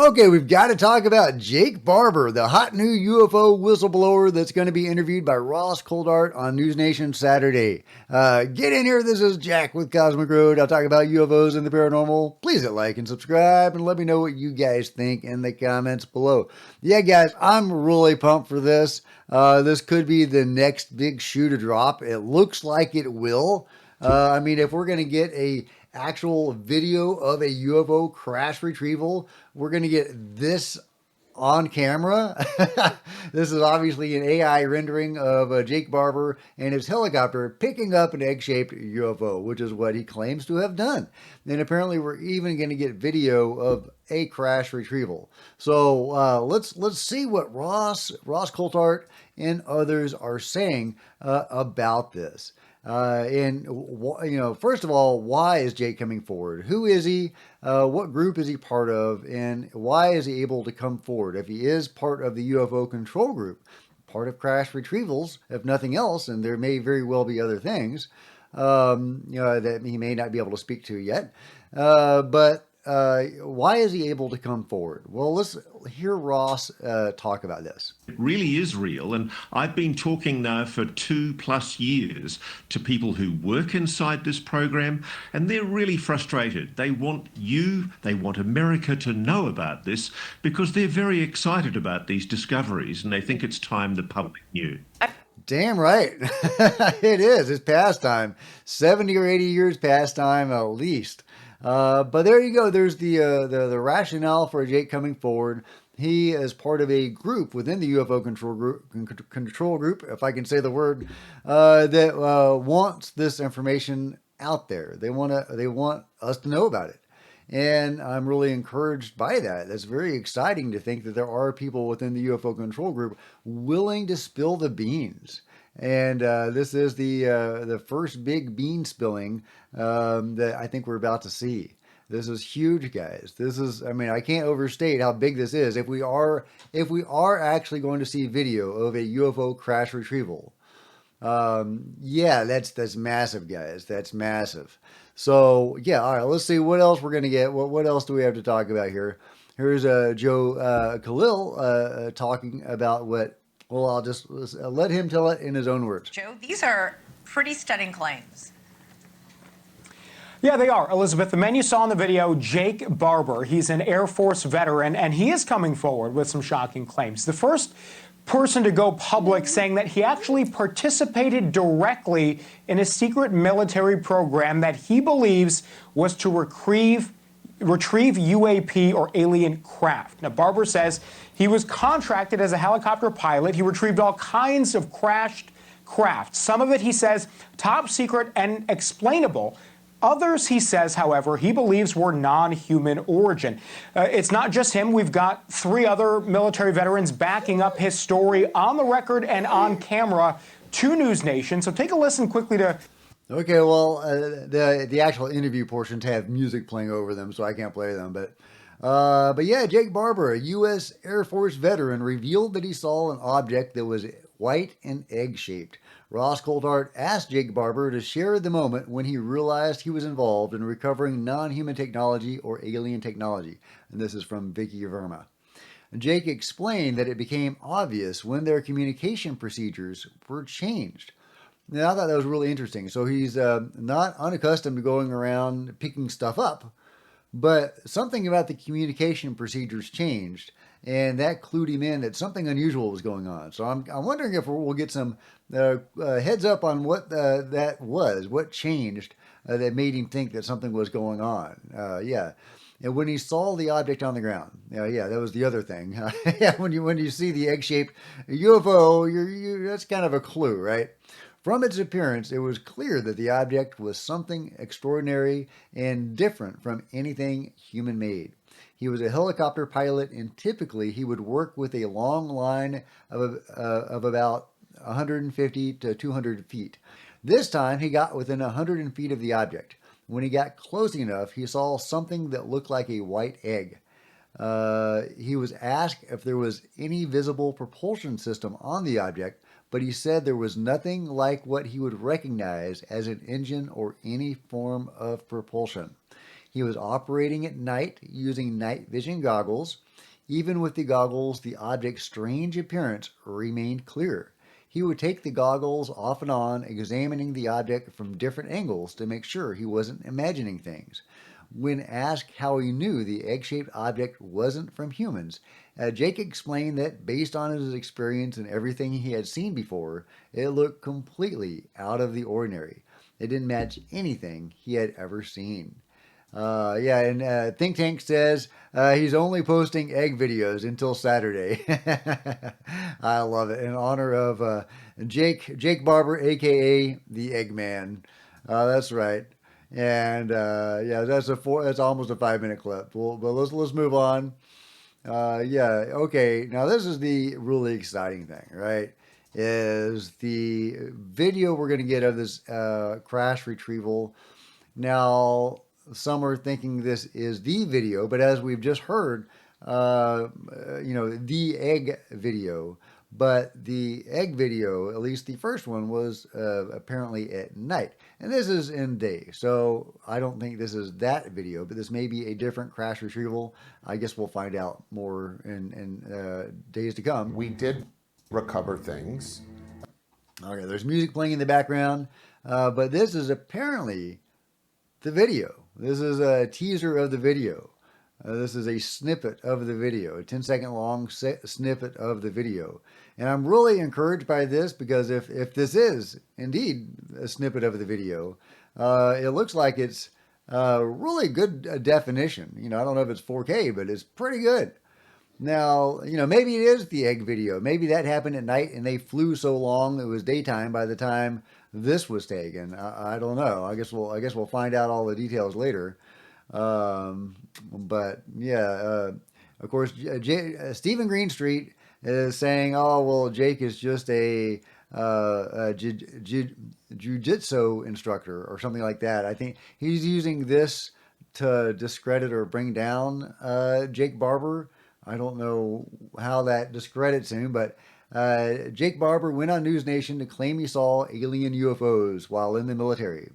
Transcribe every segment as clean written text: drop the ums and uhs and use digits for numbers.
Okay, we've got to talk about Jake Barber, the hot new UFO whistleblower that's going to be interviewed by Ross Colart on News Nation Saturday. Get in here. This is Jack with Cosmic Road. I'll talk about UFOs and the paranormal. Please hit like and subscribe and let me know what you guys think in the comments below. Yeah, guys, I'm really pumped for this. This could be the next big shoe to drop. It looks like it will. I mean, if we're going to get a actual video of a UFO crash retrieval, we're going to get this on camera. This is obviously an AI rendering of Jake Barber and his helicopter picking up an egg-shaped UFO, which is what he claims to have done. And apparently we're even going to get video of a crash retrieval. So let's see what Ross Colart and others are saying about this. First of all, why is Jake coming forward? Who is he? What group is he part of? And why is he able to come forward? If he is part of the UFO control group, part of crash retrievals, if nothing else, and there may very well be other things that he may not be able to speak to yet. But why is he able to come forward? Well, let's hear Ross talk about this. It really is real, and I've been talking now for 2+ years to people who work inside this program, and they're really frustrated. They want America to know about this because they're very excited about these discoveries, and they think it's time the public knew. Damn right. It is. It's past time. 70 or 80 years past time at least. But there you go. There's the rationale for Jake coming forward. He is part of a group within the UFO control group, if I can say the word, that wants this information out there. They want us to know about it. And I'm really encouraged by that. That's very exciting to think that there are people within the UFO control group willing to spill the beans. And this is the first big bean spilling that I think we're about to see. This is huge, guys. This is, I mean, I can't overstate how big this is. If we are actually going to see video of a UFO crash retrieval, yeah, that's massive, guys. That's massive. So yeah, all right. Let's see what else we're gonna get. What else do we have to talk about here? Here's Joe Khalil talking about what. Well, I'll just let him tell it in his own words. Joe, these are pretty stunning claims. Yeah, they are, Elizabeth. The man you saw in the video, Jake Barber, he's an Air Force veteran, and he is coming forward with some shocking claims. The first person to go public saying that he actually participated directly in a secret military program that he believes was to retrieve UAP or alien craft. Now, Barber says he was contracted as a helicopter pilot. He retrieved all kinds of crashed craft. Some of it, he says, top secret and explainable. Others, he says, however, he believes were non-human origin. It's not just him. We've got 3 other military veterans backing up his story on the record and on camera to News Nation. So take a listen quickly to... Okay, well, the actual interview portions have music playing over them, so I can't play them. But yeah, Jake Barber, a U.S. Air Force veteran, revealed that he saw an object that was white and egg-shaped. Ross Colart asked Jake Barber to share the moment when he realized he was involved in recovering non-human technology or alien technology. And this is from Vicky Verma. Jake explained that it became obvious when their communication procedures were changed. Now, I thought that was really interesting. So he's not unaccustomed to going around picking stuff up, but something about the communication procedures changed, and that clued him in that something unusual was going on. So I'm wondering if we'll get some heads up on what that was, what changed that made him think that something was going on. Yeah. And when he saw the object on the ground, yeah, that was the other thing. Yeah, when you see the egg-shaped UFO, that's kind of a clue, right? From its appearance, it was clear that the object was something extraordinary and different from anything human-made. He was a helicopter pilot, and typically he would work with a long line of about 150 to 200 feet. This time, he got within 100 feet of the object. When he got close enough, he saw something that looked like a white egg. He was asked if there was any visible propulsion system on the object, but he said there was nothing like what he would recognize as an engine or any form of propulsion. He was operating at night using night vision goggles. Even with the goggles, the object's strange appearance remained clear. He would take the goggles off and on, examining the object from different angles to make sure he wasn't imagining things. When asked how he knew the egg shaped object wasn't from humans, Jake explained that based on his experience and everything he had seen before, it looked completely out of the ordinary. It didn't match anything he had ever seen. Yeah, and Think Tank says he's only posting egg videos until Saturday. I love it. In honor of Jake Barber, aka the Eggman. That's right. And yeah, that's almost a 5 minute clip. But let's move on. Yeah, okay. Now this is the really exciting thing, right? Is the video we're going to get of this crash retrieval. Now, some are thinking this is the video, but as we've just heard, the egg video. But the egg video, at least the first one, was apparently at night. And this is in day. So I don't think this is that video, but this may be a different crash retrieval. I guess we'll find out more in days to come. We did recover things. Okay, there's music playing in the background, but this is apparently the video. This is a teaser of the video. This is a snippet of the video, a 10-second long snippet of the video. And I'm really encouraged by this because if this is indeed a snippet of the video, it looks like it's really good definition. I don't know if it's 4K, but it's pretty good. Now, maybe it is the egg video. Maybe that happened at night and they flew so long it was daytime by the time this was taken. I don't know. I guess we'll find out all the details later. But yeah, of course, Stephen Greenstreet is saying, "Oh well, Jake is just a jiu-jitsu instructor or something like that." I think he's using this to discredit or bring down Jake Barber. I don't know how that discredits him, but Jake Barber went on News Nation to claim he saw alien UFOs while in the military.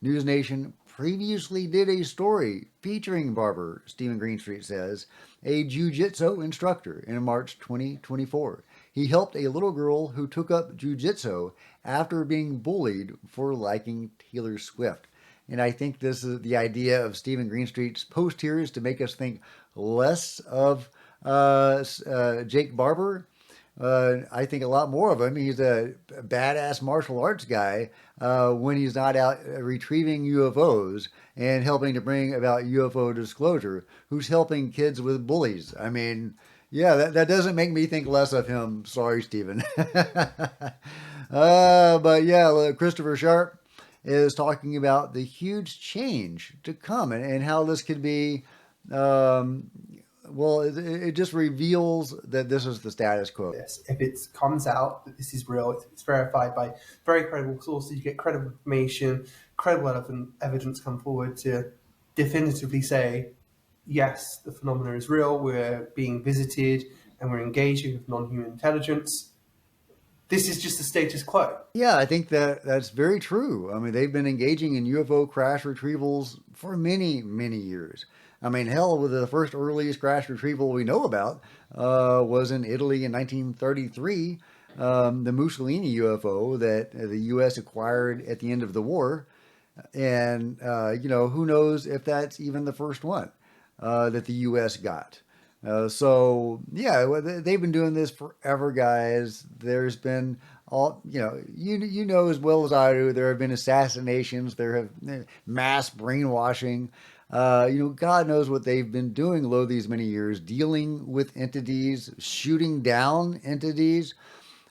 News Nation previously did a story featuring Barber, Stephen Greenstreet says, a jiu-jitsu instructor in March 2024. He helped a little girl who took up jiu-jitsu after being bullied for liking Taylor Swift. And I think this is the idea of Stephen Greenstreet's post here is to make us think less of Jake Barber. I think a lot more of him. He's a badass martial arts guy when he's not out retrieving UFOs and helping to bring about UFO disclosure, who's helping kids with bullies. I mean, yeah, that doesn't make me think less of him. Sorry, Stephen. But yeah, Christopher Sharp is talking about the huge change to come and how this could be... well, it just reveals that this is the status quo. Yes, if it comes out that this is real, it's verified by very credible sources, you get credible information, credible evidence come forward to definitively say, yes, the phenomena is real, we're being visited, and we're engaging with non-human intelligence. This is just the status quo. Yeah, I think that's very true. I mean, they've been engaging in UFO crash retrievals for many, many years. I mean, hell, with the first earliest crash retrieval we know about was in Italy in 1933, the Mussolini UFO that the U.S. acquired at the end of the war. And, who knows if that's even the first one that the U.S. got. So, yeah, they've been doing this forever, guys. There's been all, you know as well as I do, there have been assassinations, there have mass brainwashing. God knows what they've been doing these many years, dealing with entities, shooting down entities,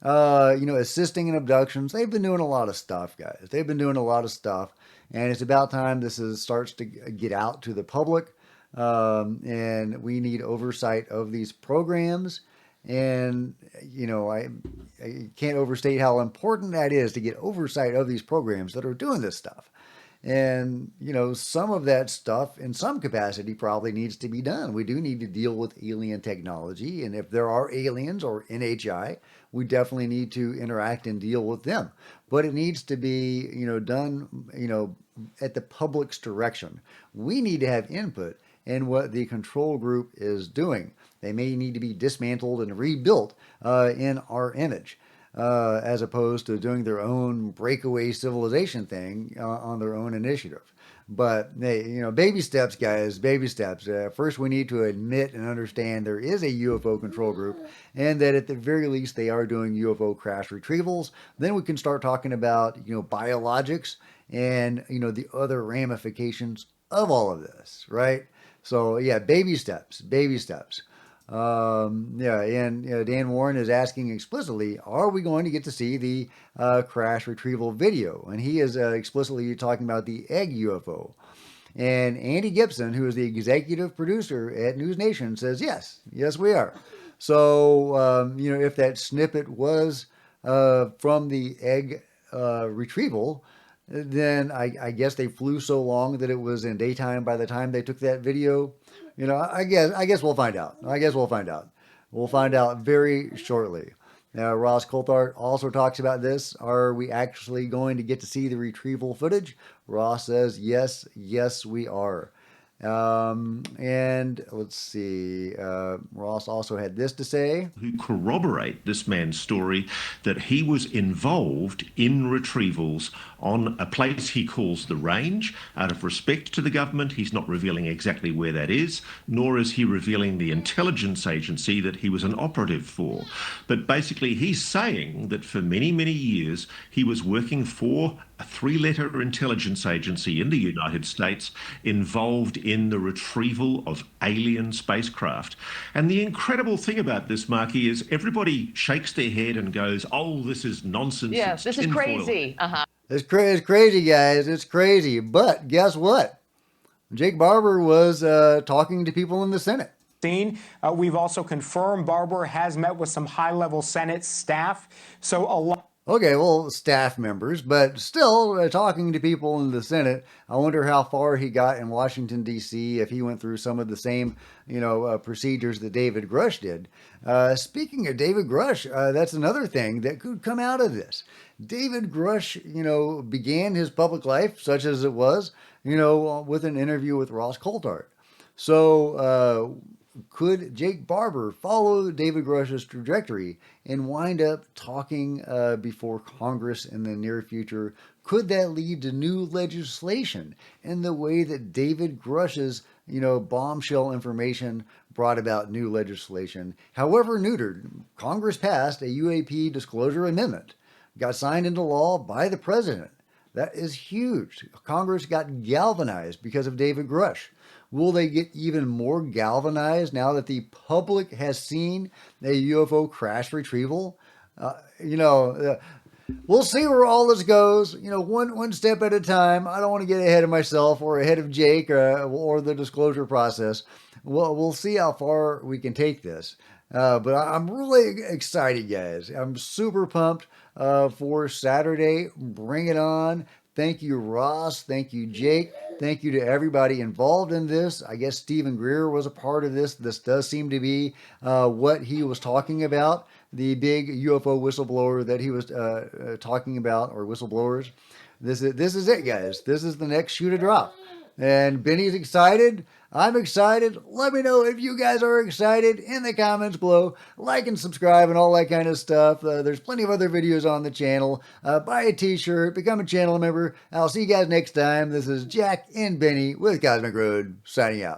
assisting in abductions. They've been doing a lot of stuff, guys. They've been doing a lot of stuff, and it's about time this starts to get out to the public. And we need oversight of these programs. And, I can't overstate how important that is to get oversight of these programs that are doing this stuff. And, some of that stuff in some capacity probably needs to be done. We do need to deal with alien technology. And if there are aliens or NHI, we definitely need to interact and deal with them. But it needs to be, done, at the public's direction. We need to have input in what the control group is doing. They may need to be dismantled and rebuilt in our image. As opposed to doing their own breakaway civilization thing on their own initiative. But hey, baby steps, guys, baby steps. First, we need to admit and understand there is a UFO control group, and that at the very least they are doing UFO crash retrievals. Then we can start talking about biologics and the other ramifications of all of this, right? So yeah, baby steps, baby steps. Yeah, and Dan Warren is asking explicitly, are we going to get to see the crash retrieval video? And he is explicitly talking about the egg UFO. And Andy Gibson, who is the executive producer at News Nation, says, yes, we are. So, if that snippet was from the egg retrieval, then I guess they flew so long that it was in daytime by the time they took that video. I guess we'll find out. We'll find out very shortly. Ross Colart also talks about this. Are we actually going to get to see the retrieval footage? Ross says, yes, we are. And let's see, Ross also had this to say. Who corroborate this man's story that he was involved in retrievals on a place he calls the Range. Out of respect to the government, he's not revealing exactly where that is, nor is he revealing the intelligence agency that he was an operative for. But basically, he's saying that for many, many years, he was working for a three-letter intelligence agency in the United States involved in the retrieval of alien spacecraft. And the incredible thing about this, Marky, is everybody shakes their head and goes, oh, this is nonsense. Yeah, this is crazy. It's crazy, guys. It's crazy. But guess what? Jake Barber was talking to people in the Senate. We've also confirmed Barber has met with some high-level Senate staff. So a lot. Okay, well, staff members, but still talking to people in the Senate. I wonder how far he got in Washington, D.C., if he went through some of the same, procedures that David Grush did. Speaking of David Grush, that's another thing that could come out of this. David Grush, began his public life, such as it was, with an interview with Ross Colart. So, could Jake Barber follow David Grush's trajectory and wind up talking before Congress in the near future? Could that lead to new legislation in the way that David Grush's, bombshell information brought about new legislation? However neutered, Congress passed a UAP disclosure amendment, got signed into law by the president. That is huge. Congress got galvanized because of David Grush. Will they get even more galvanized now that the public has seen a UFO crash retrieval? We'll see where all this goes. One step at a time. I don't want to get ahead of myself or ahead of Jake or the disclosure process. We'll see how far we can take this. But I'm really excited, guys. I'm super pumped for Saturday. Bring it on. Thank you, Ross. Thank you, Jake. Thank you to everybody involved in this. I guess Stephen Greer was a part of this. This does seem to be what he was talking about, the big UFO whistleblower that he was talking about, or whistleblowers. This is it, guys. This is the next shoe to drop. And Benny's excited. I'm excited. Let me know if you guys are excited in the comments below. Like and subscribe and all that kind of stuff. There's plenty of other videos on the channel. Buy a t-shirt. Become a channel member. I'll see you guys next time. This is Jack and Benny with Cosmic Road signing out.